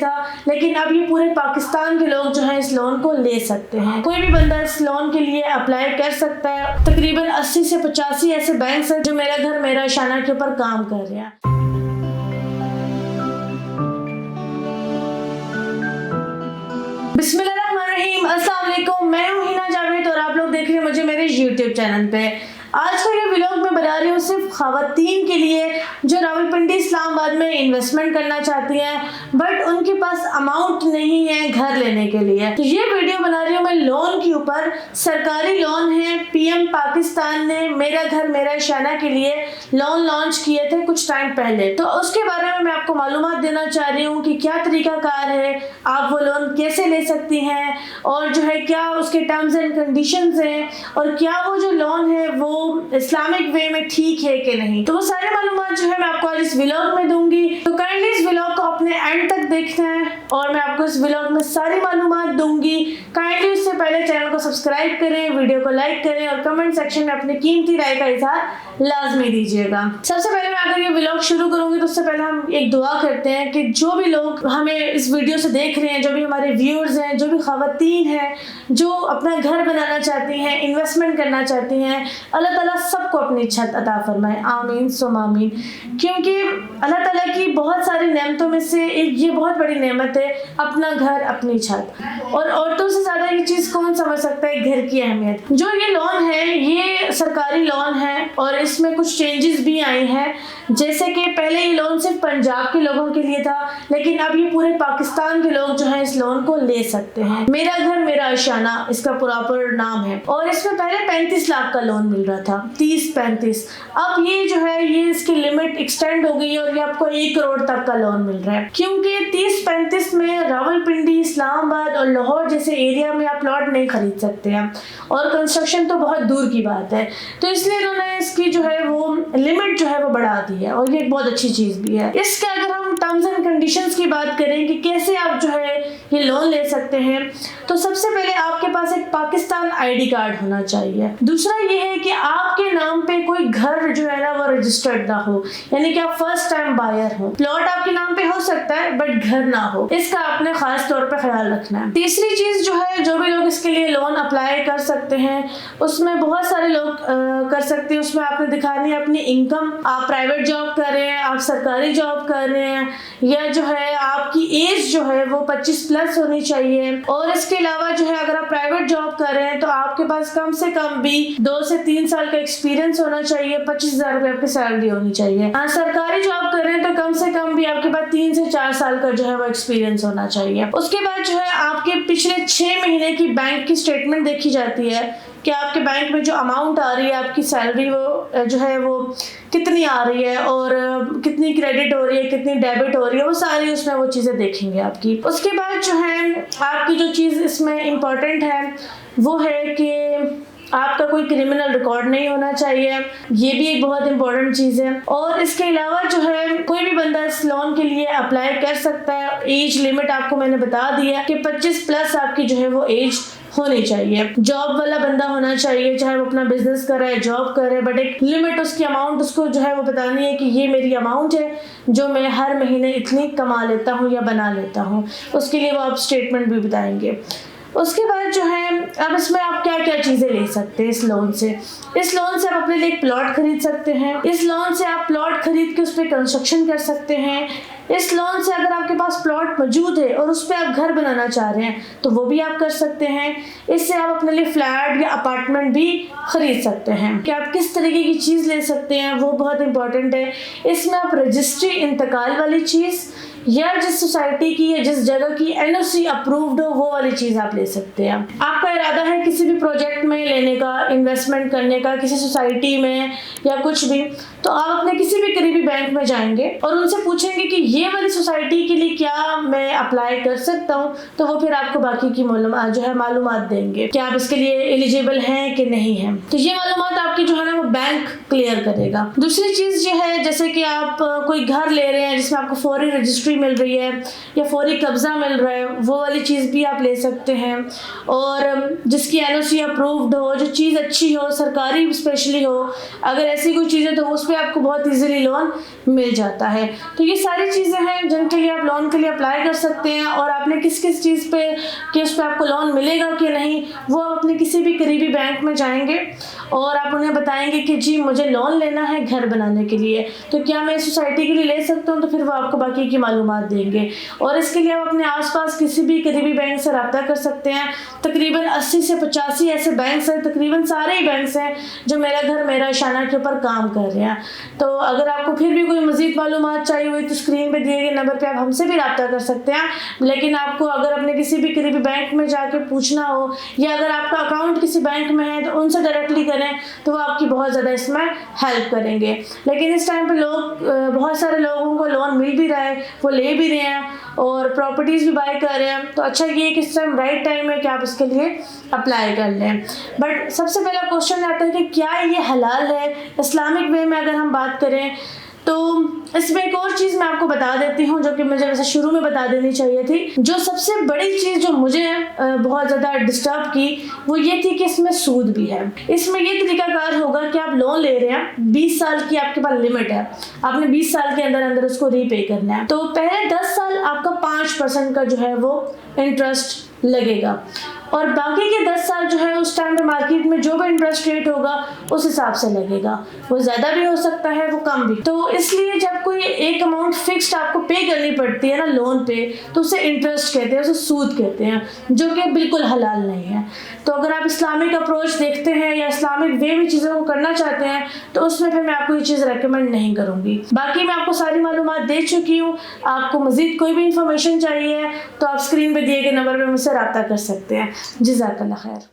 था, लेकिन अब ये पूरे पाकिस्तान के लोग जो हैं इस लोन को ले सकते हैं। कोई भी बंदा इस लोन के लिए अप्लाई कर सकता है। तकरीबन 80 से 85 ऐसे बैंक हैं जो मेरा घर मेरा इशाना के ऊपर काम कर रहे हैं। बिस्मिल्लाहिर्रहमानिर्रहीम, अस्सलाम वालेकुम। मैं हूं हिना जावेद और आप लोग देख रहे हैं मुझे मेरे YouTube चैनल पे। आज का ये व्लॉग मैं बना रही हूँ सिर्फ ख़वातीन के लिए जो रावलपिंडी इस्लामाबाद में इन्वेस्टमेंट करना चाहती हैं बट उनके पास अमाउंट नहीं है घर लेने के लिए। तो ये वीडियो बना रही हूँ मैं लोन के ऊपर। सरकारी लोन है, PM पाकिस्तान ने मेरा घर मेरा इशाना के लिए लोन लॉन्च किए थे कुछ टाइम पहले, तो उसके बारे में मैं आपको मालूमात देना चाह रही हूँ कि क्या तरीकाकार है, आप वो लोन कैसे ले सकती हैं और जो है क्या उसके टर्म्स एंड कंडीशंस हैं और क्या वो जो लोन है वो इस्लामिक वे में ठीक है कि नहीं। तो वो सारे मालूमात जो है मैं आपको आज इस व्लॉग में दूंगी, तो काइंडली इस व्लॉग को अपने एंड तक देखते हैं और मैं आपको इस व्लॉग में सारी मालूमात दूंगी। काइंडली उससे पहले चैनल को सब्सक्राइब करें, वीडियो को लाइक करें और कमेंट सेक्शन में अपनी कीमती राय का इजहार लाजमी दीजिएगा। सबसे पहले मैं अगर ये व्लॉग शुरू करूंगी तो उससे पहले हम एक दुआ करते हैं कि जो भी लोग हमें इस वीडियो से देख रहे हैं, जो भी हमारे व्यूअर्स हैं, जो भी ख़वातीन हैं जो अपना घर बनाना चाहती हैं, इन्वेस्टमेंट करना चाहती हैं, अल्लाह ताला सबको अपनी छत अता फरमाए, आमीन सुम आमीन। क्योंकि अल्लाह ताला की बहुत सारी नेमतों में से एक ये बहुत बड़ी नेमत है अपना घर अपनी छत, और औरतों से ज़्यादा ये चीज़ कौन समझ सकता है घर की अहमियत। जो ये लोन है ये सरकारी लोन है और इसमें कुछ चेंजेस भी आए हैं, जैसे कि पहले ये लोन सिर्फ पंजाब के लोगों के लिए था, लेकिन अब ये पूरे पाकिस्तान के लोग जो हैं इस लोन को ले सकते हैं। मेरा घर मेरा इशाना इसका प्रॉपर नाम है और इसमें पहले 35 लाख का लोन मिल रहा था, 30-35। अब ये जो है ये इसकी लिमिट एक्सटेंड हो गई है और ये आपको 1 करोड़ तक का लोन मिल रहा है, क्योंकि 30-35 में रावलपिंडी, इस्लामाबाद और लाहौर जैसे एरिया में आप प्लॉट नहीं खरीद सकते हैं और कंस्ट्रक्शन तो बहुत दूर की बात है। तो इसलिए इन्होंने इसकी जो है वो लिमिट जो है वो बढ़ा दी है और ये एक बहुत अच्छी चीज़ भी है। इसके अगर हम टर्म्स एंड कंडीशंस की बात करें कि कैसे आप जो है ये लोन ले सकते हैं, तो सबसे पहले आपके पास एक पाकिस्तान ID कार्ड होना चाहिए। दूसरा ये है कि आपके नाम पे कोई घर जो है ना वो रजिस्टर्ड ना हो, यानी कि आप फर्स्ट टाइम बायर हो। प्लॉट आपके नाम पे हो सकता है बट घर ना हो, इसका आपने खास तौर पे ख्याल रखना है। तीसरी चीज़ जो है, जो भी लोग इसके लिए लोन अप्लाई कर सकते हैं उसमें बहुत सारे लोग कर सकते हैं। उसमें आपने दिखानी है अपनी इनकम, आप प्राइवेट जॉब कर रहे हैं, आप सरकारी जॉब कर रहे हैं, या जो है आपकी एज जो है वो 25+ होनी चाहिए। और इसके अलावा जो है अगर आप प्राइवेट जॉब कर रहे हैं तो आपके पास कम से कम भी 2 से 3 साल का एक्सपीरियंस होना चाहिए, 25,000 रुपये आपकी सैलरी होनी चाहिए। सरकारी जॉब कर रहे हैं तो कम से कम भी आपके पास 3 से 4 साल का जो है वो एक्सपीरियंस होना चाहिए। उसके बाद जो है आपके पिछले 6 महीने की बैंक की स्टेटमेंट देखी जाती है कि आपके बैंक में जो अमाउंट आ रही है, आपकी सैलरी वो जो है वो कितनी आ रही है और कितनी क्रेडिट हो रही है, कितनी डेबिट हो रही है, वो सारी उसमें वो चीज़ें देखेंगे आपकी। उसके बाद जो है आपकी जो चीज़ इसमें इम्पॉर्टेंट है वो है कि आपका कोई क्रिमिनल रिकॉर्ड नहीं होना चाहिए, ये भी एक बहुत इंपॉर्टेंट चीज़ है। और इसके अलावा जो है कोई भी बंदा इस लोन के लिए अप्लाई कर सकता है। एज लिमिट आपको मैंने बता दी है कि 25+ आपकी जो है वो एज होनी चाहिए। जॉब वाला बंदा होना चाहिए, चाहे वो अपना बिजनेस कर रहा है, जॉब कर रहा है, बट एक लिमिट उसकी अमाउंट उसको जो है वो बतानी है कि ये मेरी अमाउंट है जो मैं हर महीने इतनी कमा लेता हूँ या बना लेता हूँ। उसके लिए वो आप स्टेटमेंट भी बताएंगे। उसके बाद जो है अब इसमें आप क्या क्या चीज़ें ले सकते हैं इस लोन से। इस लोन से आप अपने लिए एक प्लॉट खरीद सकते हैं। इस लोन से आप प्लॉट खरीद के उस पर कंस्ट्रक्शन कर सकते हैं। इस लोन से अगर आपके पास प्लॉट मौजूद है और उस पर आप घर बनाना चाह रहे हैं तो वो भी आप कर सकते हैं। इससे आप अपने लिए फ्लैट या अपार्टमेंट भी खरीद सकते हैं। कि आप किस तरीके की चीज़ ले सकते हैं वो बहुत इंपॉर्टेंट है। इसमें आप रजिस्ट्री इंतकाल वाली चीज़ या जिस सोसाइटी की या जिस जगह की NOC अप्रूव्ड हो वो वाली चीज़ आप ले सकते हैं। आपका इरादा है किसी भी प्रोजेक्ट में लेने का, इन्वेस्टमेंट करने का, किसी सोसाइटी में या कुछ भी, तो आप अपने किसी भी करीबी बैंक में जाएंगे और उनसे पूछेंगे कि ये वाली सोसाइटी के लिए क्या मैं अप्लाई कर सकता हूँ, तो वो फिर आपको बाकी की जो है मालूमात देंगे कि आप इसके लिए एलिजिबल हैं कि नहीं हैं। तो ये मालूमात आपकी जो है ना वो बैंक क्लियर करेगा। दूसरी चीज़ ये है, जैसे कि आप कोई घर ले रहे हैं जिसमें आपको फौरी रजिस्ट्री मिल रही है या फौरी कब्जा मिल रहा है, वो वाली चीज़ भी आप ले सकते हैं। और जिसकी NOC अप्रूव्ड हो, जो चीज़ अच्छी हो, सरकारी स्पेशली हो, अगर ऐसी कोई चीज़ है तो उस पे आपको बहुत ईजिली लोन मिल जाता है। तो ये सारी चीज़ें हैं जिनके लिए आप लोन के लिए अप्लाई कर सकते हैं। और आपने किस किस चीज़ पे कि उस पर आपको लोन मिलेगा कि नहीं, वो आप अपने किसी भी करीबी बैंक में जाएंगे और आप उन्हें बताएंगे कि जी मुझे लोन लेना है घर बनाने के लिए, तो क्या मैं सोसाइटी के लिए ले सकता हूँ, तो फिर वो आपको बाकी की मालूमात देंगे। और इसके लिए आप अपने आसपास किसी भी करीबी बैंक से रब्ता कर सकते हैं। तकरीबन 80 से 85 ऐसे बैंक्स हैं, तकरीबन सारे ही बैंक्स हैं जो मेरा घर मेरा इशाना के ऊपर काम कर रहे हैं। तो अगर आपको फिर भी कोई मज़ीद मालूमात चाहिए हुई तो स्क्रीन पे दिए गए नंबर पे आप हमसे भी रब्ता कर सकते हैं। लेकिन आपको अगर अपने किसी भी करीबी बैंक में जाके पूछना हो या अगर आपका अकाउंट किसी बैंक में है तो उनसे डायरेक्टली करें, तो वो आपकी बहुत ज़्यादा इसमें हेल्प करेंगे। लेकिन इस टाइम पे बहुत सारे लोगों को लोन मिल भी रहा है, वो ले भी रहे हैं और प्रॉपर्टीज़ भी बाय कर रहे हैं। तो अच्छा ये कि इस टाइम राइट टाइम है कि आप इसके लिए अप्लाई कर लें। बट सबसे पहला क्वेश्चन आता है कि क्या ये हलाल है इस्लामिक वे में। अगर हम बात करें तो इसमें एक और चीज़ मैं आपको बता देती हूँ जो कि मुझे वैसे शुरू में बता देनी चाहिए थी। जो सबसे बड़ी चीज़ जो मुझे बहुत ज़्यादा डिस्टर्ब की वो ये थी कि इसमें सूद भी है। इसमें ये तरीकाकार होगा कि आप लोन ले रहे हैं, 20 साल की आपके पास लिमिट है, आपने 20 साल के अंदर अंदर उसको रीपे करना है। तो पहले 10 साल आपका 5% का जो है वो इंटरेस्ट लगेगा और बाकी के 10 साल जो है उस टाइम पे मार्केट में जो भी इंटरेस्ट रेट होगा उस हिसाब से लगेगा। वो ज़्यादा भी हो सकता है, वो कम भी। तो इसलिए जब कोई एक अमाउंट फिक्स्ड आपको पे करनी पड़ती है ना लोन पे, तो उसे इंटरेस्ट कहते हैं, उसे सूद कहते हैं, जो कि बिल्कुल हलाल नहीं है। तो अगर आप इस्लामिक अप्रोच देखते हैं या इस्लामिक वे में चीज़ों को करना चाहते हैं तो उसमें फिर मैं आपको ये चीज़ रेकमेंड नहीं करूँगी। बाकी मैं आपको सारी मालूमात दे चुकी हूँ। आपको मज़ीद कोई भी इंफॉर्मेशन चाहिए तो आप स्क्रीन पर दिए गए नंबर पर मुझसे रब्ता कर सकते हैं। जज़ाकल्लाह खैर।